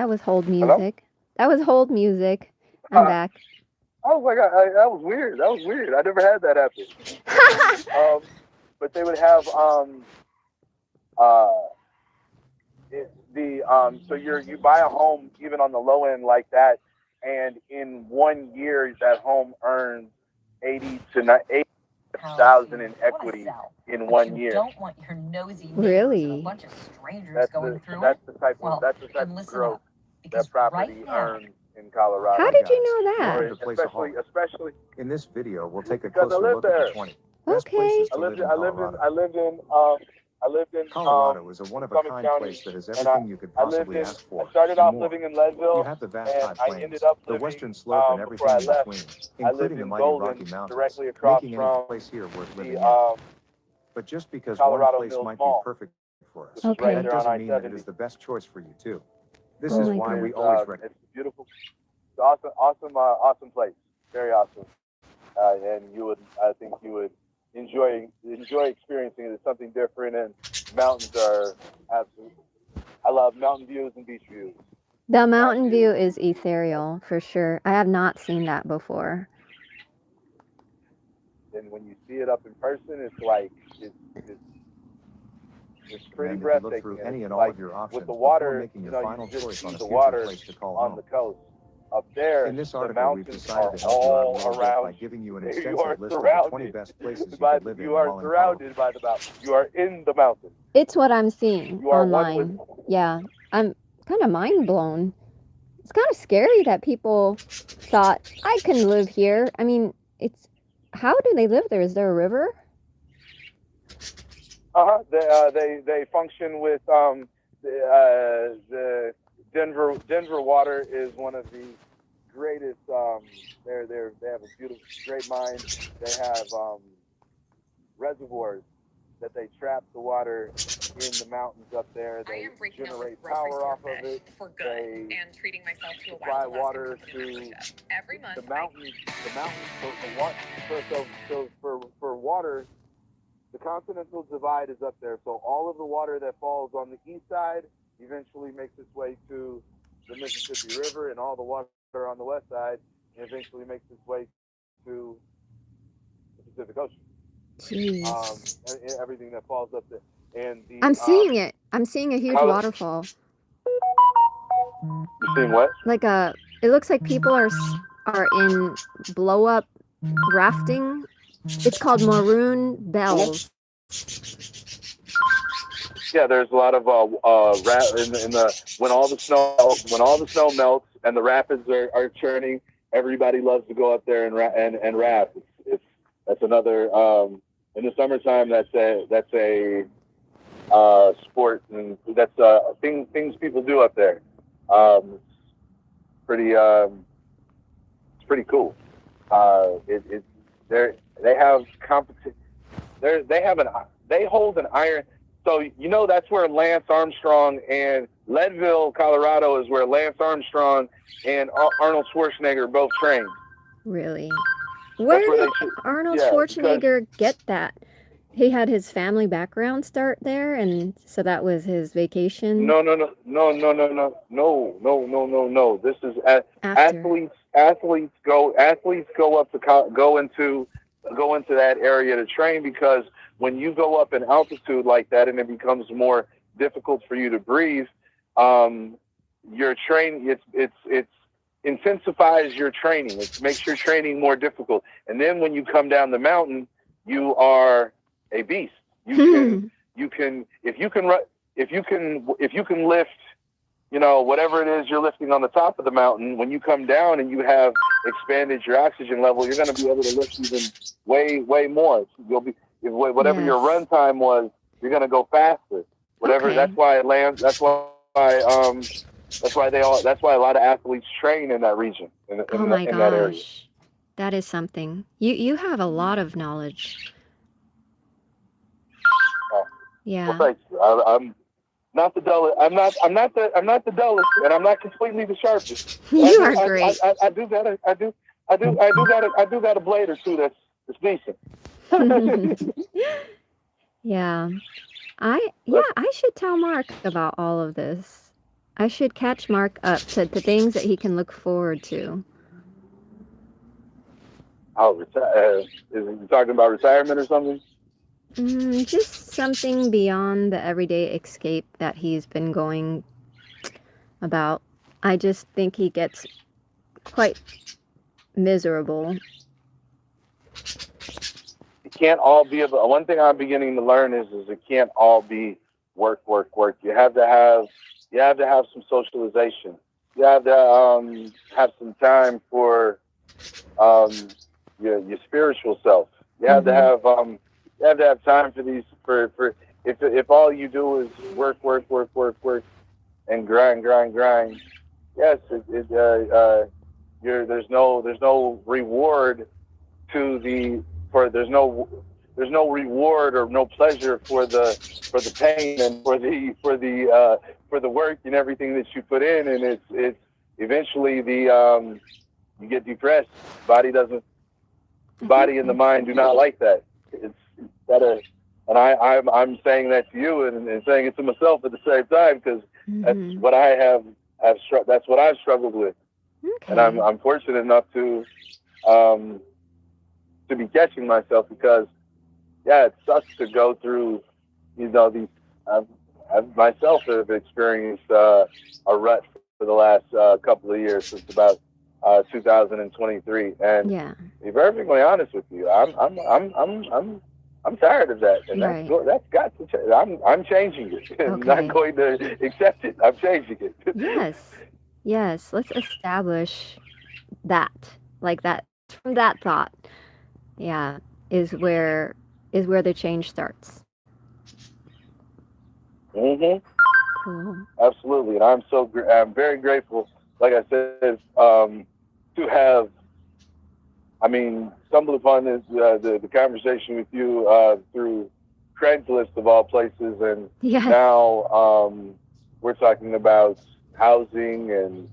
That was hold Hello? music. That was hold music. I'm back. I was like, that was weird. That was weird. I never had that happen. Um, but they would have uh so you buy a home even on the low end like that, and in 1 year that home earns 80 to 80,000 in equity in 1 year. Really? That's the type of growth that property earns in How Colorado. did you Guys, know you're that? looking to place a home. Especially In this video, we'll take a because I closer live look at the there. 20 best Okay. places to live in I lived in Colorado. I lived in I lived in Colorado is a Summit one-of-a-kind County, place that has and everything you could I lived possibly in. ask I for started and off more. living in You Leadville, have the vast and high I ended plains, up the living western slope, and before everything I in left. between, I lived including the in mighty Golden, Rocky Mountains, directly across making any from place here worth living the in. But just because one Colorado place Mills might be Mall, perfect for us, which is right Okay. that there on doesn't mean that it I-70. is the best choice for you too. This Oh is my why God. we always recommend. It's beautiful. It's awesome place. Very awesome. And I think you would enjoy experiencing it. It's something different, and mountains are absolutely. I love mountain views and beach views. The Mountain mountain view views. is ethereal for sure. I have not seen that before. And when you see it up in person, it's like it's pretty And if you look through breathtaking. And any it's and all like of your with options the before water, making your you final just choice see on a the future water place to call on home. the coast. Up there, In this the article, we've mountains decided are to help you out a all little bit by around giving you an you. You extensive are list of the 20 surrounded best places you by could live in you are while in Colorado. surrounded by the mountain. You are in the mountain. It's what I'm seeing You are one with. online. Yeah. I'm kind of mind blown. It's kind of scary that people thought I can live here. I mean, it's how do they live there? Is there a river? They function with the Denver water is one of the greatest. They have a beautiful great mine. They have reservoirs that they trap the water in the mountains up there. They generate power off of it. They supply water to the mountains. The mountains for water. For water, the Continental Divide is up there. So all of the water that falls on the east side eventually makes its way to the Mississippi River, and all the water on the west side eventually makes its way to the Pacific Ocean. Jeez. And everything that falls up there. And I'm seeing it. I'm seeing a huge waterfall. You seeing what? Like it looks like people are in blow up rafting. It's called Maroon Bells. Yeah, there's a lot of in the when all the snow melts and the rapids are churning. Everybody loves to go up there and raft. That's another in the summertime. That's a sport, and that's things people do up there. Pretty it's pretty cool. They have competition. They hold an iron. So that's where Lance Armstrong and Leadville, Colorado, is where Lance Armstrong and Arnold Schwarzenegger both trained. Really? Where did Arnold Schwarzenegger get that? He had his family background start there, and so that was his vacation. No. This is athletes go up to go into that area to train, because when you go up in altitude like that and it becomes more difficult for you to breathe, your training it's intensifies your training. It makes your training more difficult, and then when you come down the mountain, you are a beast. You can if you can lift, whatever it is you're lifting on the top of the mountain. When you come down and you have expanded your oxygen level, you're going to be able to lift even way more. You'll be whatever your run time was, you're going to go faster. Whatever. Okay. That's why that's why a lot of athletes train in that region in that area. That is something. You have a lot of knowledge. Yeah. Well, thanks. I'm not the dullest. I'm not the dullest, and I'm not completely the sharpest. You are great. I do got a blade or two that's decent. Yeah. I should tell Mark about all of this. I should catch Mark up to the things that he can look forward to. Is he talking about retirement or something? Just something beyond the everyday escape that he's been going about. I just think he gets quite miserable. It can't all be about, one thing I'm beginning to learn is it can't all be work. You have to have some socialization. You have to have some time for your spiritual self. You have to have time for these for if all you do is work and grind. Yes, there's no reward there's no reward or no pleasure for the pain and for the work and everything that you put in, and it's eventually you get depressed. Body and the mind do not like that. It's better, and I'm saying that to you and saying it to myself at the same time, because that's what that's what I've struggled with. Okay. And I'm fortunate enough to be catching myself, because it sucks to go through these. I've myself have experienced a rut for the last couple of years, since about 2023, and yeah, to be perfectly honest with you, I'm tired of that, and right. that's got to change. I'm changing it. I'm not going to accept it. I'm changing it. Yes. Let's establish that, like that, from that thought. Yeah, is where the change starts. Mm-hmm. Cool. Absolutely, and I'm very grateful. Like I said, to have, stumbled upon this the conversation with you through Craigslist of all places, and now we're talking about housing and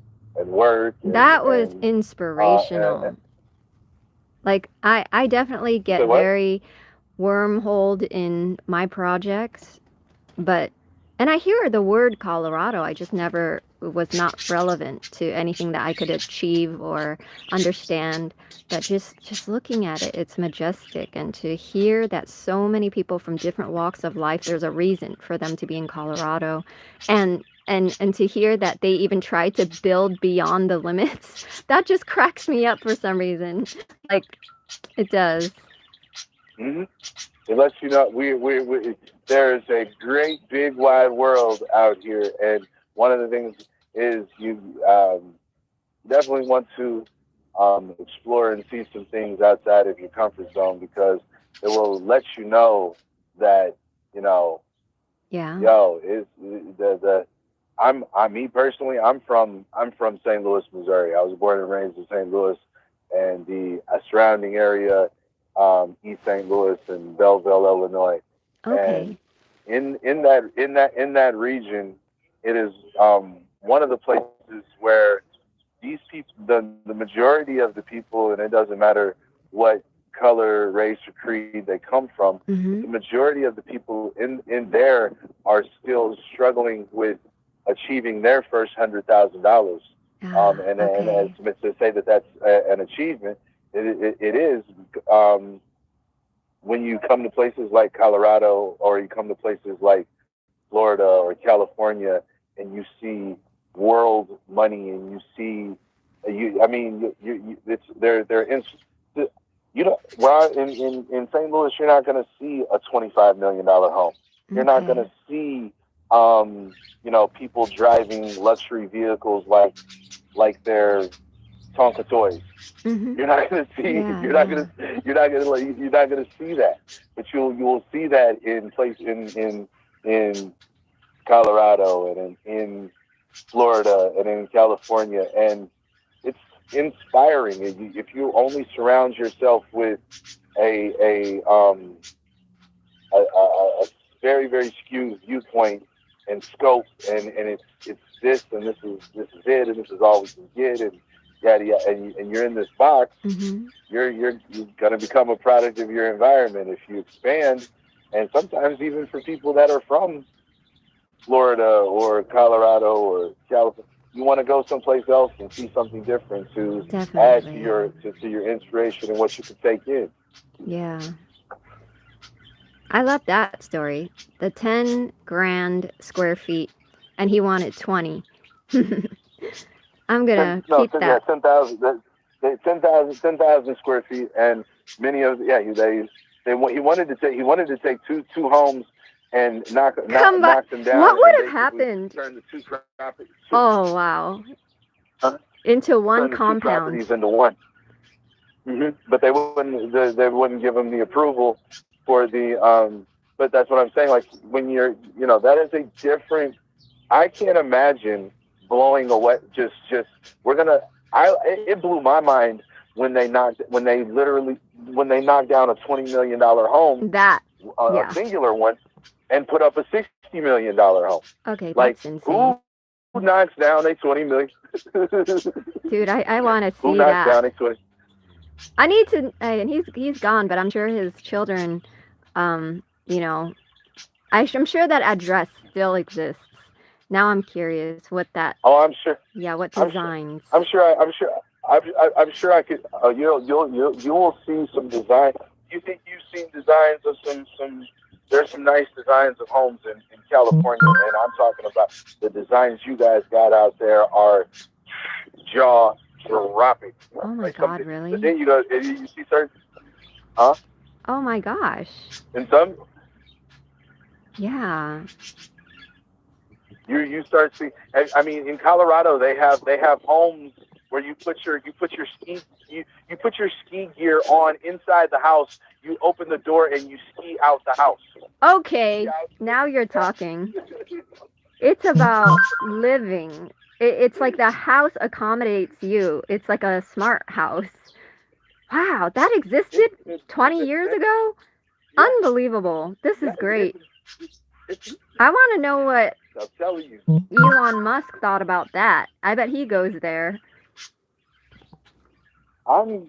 work. That was inspirational. Like I definitely get very wormholed in my projects, and I hear the word Colorado, I just never was not relevant to anything that I could achieve or understand. But just looking at it, it's majestic, and to hear that so many people from different walks of life, there's a reason for them to be in Colorado, and to hear that they even try to build beyond the limits, that just cracks me up for some reason. Like, it does. Mm-hmm. It lets you know we there's a great big wide world out here, and one of the things is you definitely want to explore and see some things outside of your comfort zone, because it will let you know that is me personally, I'm from St. Louis, Missouri. I was born and raised in St. Louis and the surrounding area, East St. Louis and Belleville, Illinois. Okay. And in that region, it is one of the places where these people, the majority of the people, and it doesn't matter what color, race, or creed they come from, the majority of the people in there are still struggling with achieving their first $100,000. And as to say that that's an achievement, it is. When you come to places like Colorado, or you come to places like Florida or California, and you see world money, and you see, in St. Louis, you're not going to see a $25 million home. You're not going to see, people driving luxury vehicles like they're Tonka toys. You're not going to see. You're not going to see that. But you will see that in Colorado and in Florida and in California, and it's inspiring. If you only surround yourself with a very, very skewed viewpoint and scope, and it's this, and this is it, and this is all we can get, and yada, and you're in this box, you're going to become a product of your environment. If you expand, and sometimes even for people that are from Florida or Colorado or California. You want to go someplace else and see something different to add to Definitely. your inspiration and what you can take in. Yeah. I love that story. The 10 grand square feet, and he wanted 20. I'm gonna No, keep that. 10,000 square feet, and many of he wanted to take two homes and knock them down. What would have happened? Turn the two properties. Oh wow! Huh? Into one Turn the compound. two properties into one. But they wouldn't give him the approval for the. But that's what I'm saying. Like when you're, that is a different. I can't imagine blowing away. It blew my mind when they knocked down a $20 million home, a singular one, and put up a $60 million home. Okay, like that's insane. Who knocks down a $20 million? Dude, I want to see who knocks that. Down a 20? I need to, and he's gone, but I'm sure his children, I'm sure that address still exists. Now I'm curious what that. Oh, I'm sure. Yeah, what designs? I'm sure I could. You will see some design. You think you've seen designs of some? There's some nice designs of homes in California, and I'm talking about the designs you guys got out there are jaw dropping. Oh my God, really? Then you see certain. Huh? Oh my gosh. In some. Yeah. You start seeing. I mean, in Colorado, they have homes where you put your ski gear on inside the house. You open the door and you ski out the house. Okay, now you're talking. It's about living. It's like the house accommodates you. It's like a smart house. Wow, that existed 20 years ago? Unbelievable. This is great. I want to know what I'm telling you. Elon Musk thought about that. I bet he goes there. Many,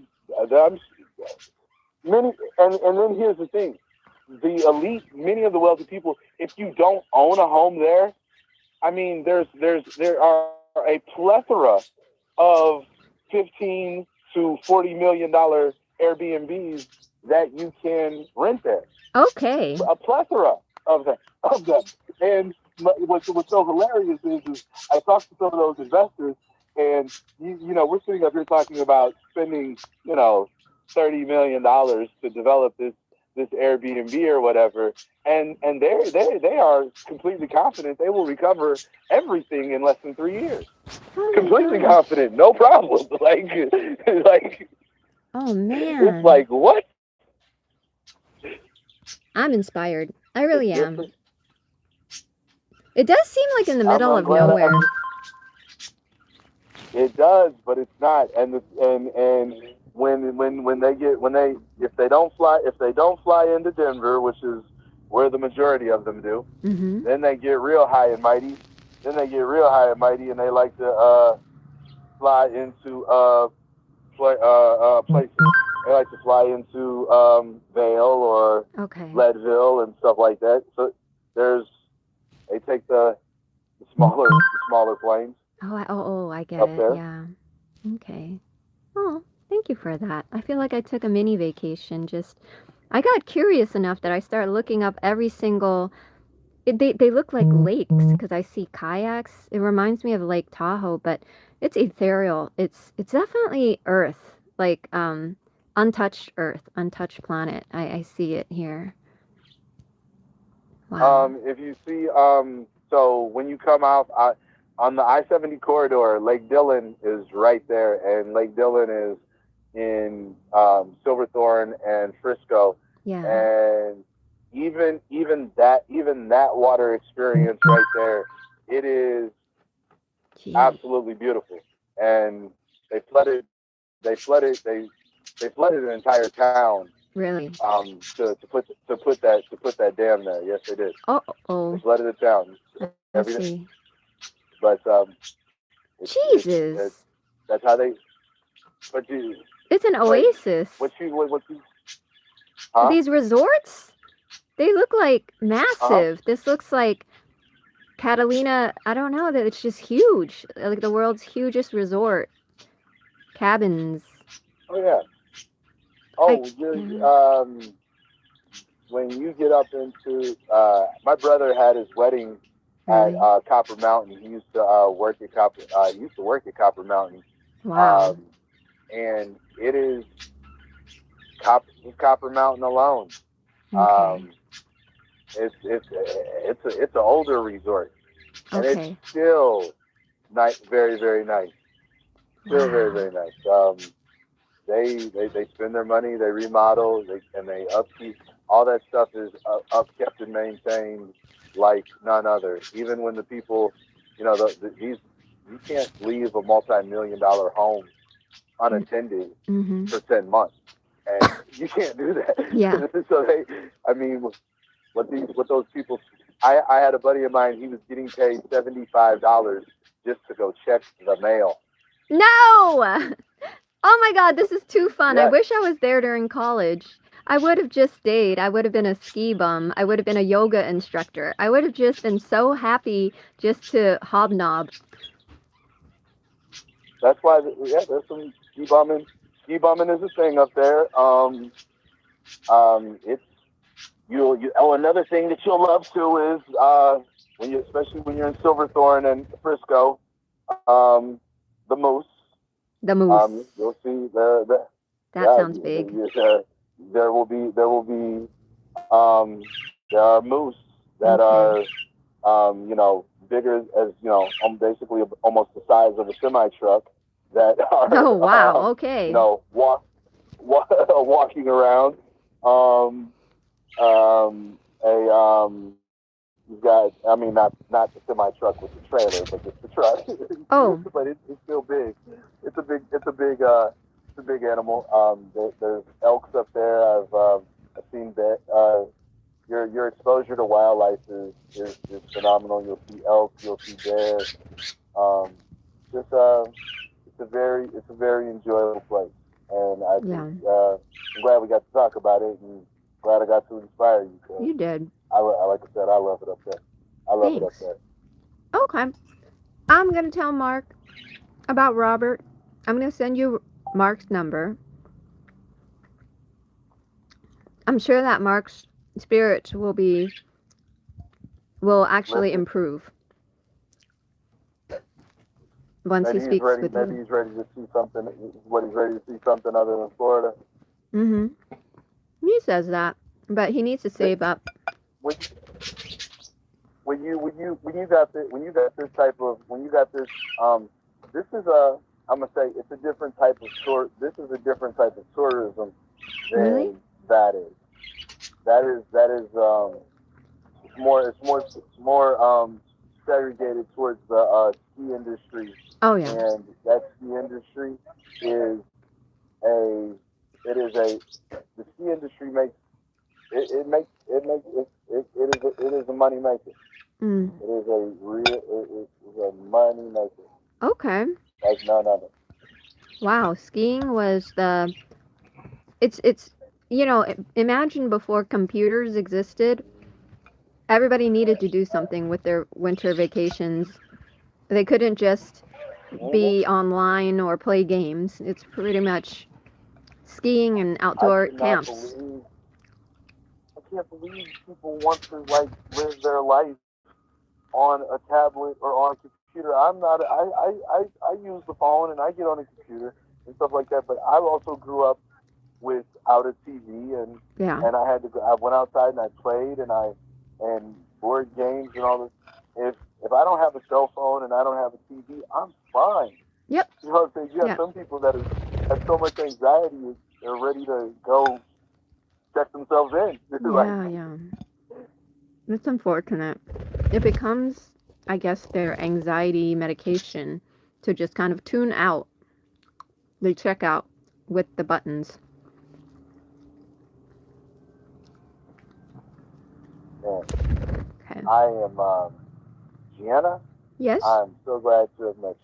and then here's the thing: the elite, many of the wealthy people. If you don't own a home there, I mean, there are a plethora of $15 to $40 million Airbnbs that you can rent there. Okay. A plethora of them. And what's so hilarious is I talked to some of those investors, and we're sitting up here talking about spending $30 million to develop this Airbnb or whatever, and they are completely confident they will recover everything in less than 3 years. Completely confident, no problem. Like. Oh man. It's like what? I'm inspired. I really am. It does seem like in the middle of nowhere. It does, but it's not. And if they don't fly into Denver, which is where the majority of them do, then they get real high and mighty. And they like to fly into places. They like to fly into Vail or Leadville and stuff like that. So they take the smaller planes. Oh, I get it. There. Yeah. Okay. Oh, thank you for that. I feel like I took a mini vacation. I got curious enough that I started looking up every single. They look like lakes because I see kayaks. It reminds me of Lake Tahoe, but it's ethereal. It's definitely Earth, like untouched Earth, untouched planet. I see it here. Wow. If you see, so when you come out on the I-70 corridor, Lake Dillon is right there, and Lake Dillon is in Silverthorne and Frisco. Yeah. And even that water experience right there, it is absolutely beautiful. And they flooded an entire town. Really? To put that dam there. Yes, they did. Oh. They flooded the town. I see. But Jesus. That's how they. But it's an oasis. What you? Huh? These resorts, they look like massive. This looks like Catalina, I don't know, that it's just huge. Like the world's hugest resort. Cabins. Oh yeah. Oh, when you get up into, my brother had his wedding at Really? Copper Mountain. He used to work at Copper Mountain. Wow. And it is Copper Mountain alone. Okay. It's an older resort, and Okay. it's still nice, very very nice. Still very Wow. very nice. They spend their money, they remodel, they upkeep. All that stuff is upkept and maintained like none other. Even when the people, these, you can't leave a multi-million-dollar home unattended Mm-hmm. for 10 months, and you can't do that. Yeah. So I mean, what those people. I had a buddy of mine. He was getting paid $75 just to go check the mail. No! Oh my God, this is too fun. I Yes. wish I was there during college. I would have just stayed. I would have been a ski bum. I would have been a yoga instructor. I would have just been so happy just to hobnob. That's why, there's some ski bumming. Ski bumming is a thing up there. It's another thing that you'll love too is especially when you're in Silverthorne and Frisco, the Moose. The Moose. You'll see That sounds big. There will be there are moose that Okay. are bigger as basically almost the size of a semi truck that are Oh wow. Okay. walking around. You've got, I mean, not the semi truck with the trailer, but just the truck. Oh. But it's still big. It's a big animal. There's elks up there. I've seen that. Your exposure to wildlife is phenomenal. You'll see elk, you'll see bear. It's a very enjoyable place, and I think I'm glad we got to talk about it, and glad I got to inspire you. You did. Like I said, I love it up there. I love it up there. Okay. I'm gonna tell Mark about Robert. I'm gonna send you Mark's number. I'm sure that Mark's spirits will actually improve once he speaks with you. Maybe he's ready to see something. He's ready to see something other than Florida. Mm-hmm. He says that, but he needs to save up. When you got this type of this is I'm gonna say it's a different type of tour. This is a different type of tourism than Really? that is. That is more segregated towards the ski industry. Oh yeah. And that ski industry is the ski industry makes it is a money maker. Mm. It is a money maker. Okay. Like none other. Wow, skiing was it's imagine before computers existed, everybody needed to do something with their winter vacations. They couldn't just be online or play games. It's pretty much skiing and outdoor camps. I can't believe people want to live their life on a tablet or on a computer. I use the phone and I get on a computer and stuff like that, but I also grew up without a TV and I had to go. I went outside and I played and board games and all this. If I don't have a cell phone and I don't have a TV, I'm fine. Yep. You know what I'm saying? You have some people that have so much anxiety, they're ready to go check themselves in. Yeah. It's unfortunate. It becomes, I guess, their anxiety medication to just kind of tune out. They check out with the buttons. Yeah. Okay. I am Gianna. Yes. I'm so glad to have met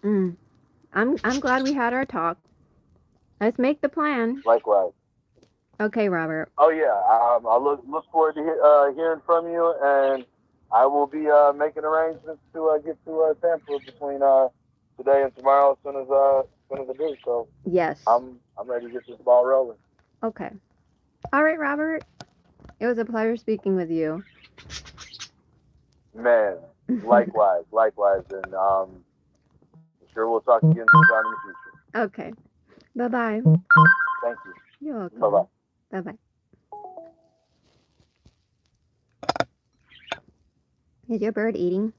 you. I'm glad we had our talk. Let's make the plan. Likewise. Okay, Robert. Oh yeah. I look forward to hearing from you, and I will be making arrangements to get to Tampa between today and tomorrow as soon as I do. So Yes. I'm ready to get this ball rolling. Okay. All right, Robert. It was a pleasure speaking with you. Man, likewise, and sure we'll talk again sometime in the future. Okay. Bye-bye. Thank you. You're welcome. Bye-bye. Bye-bye. Is your bird eating?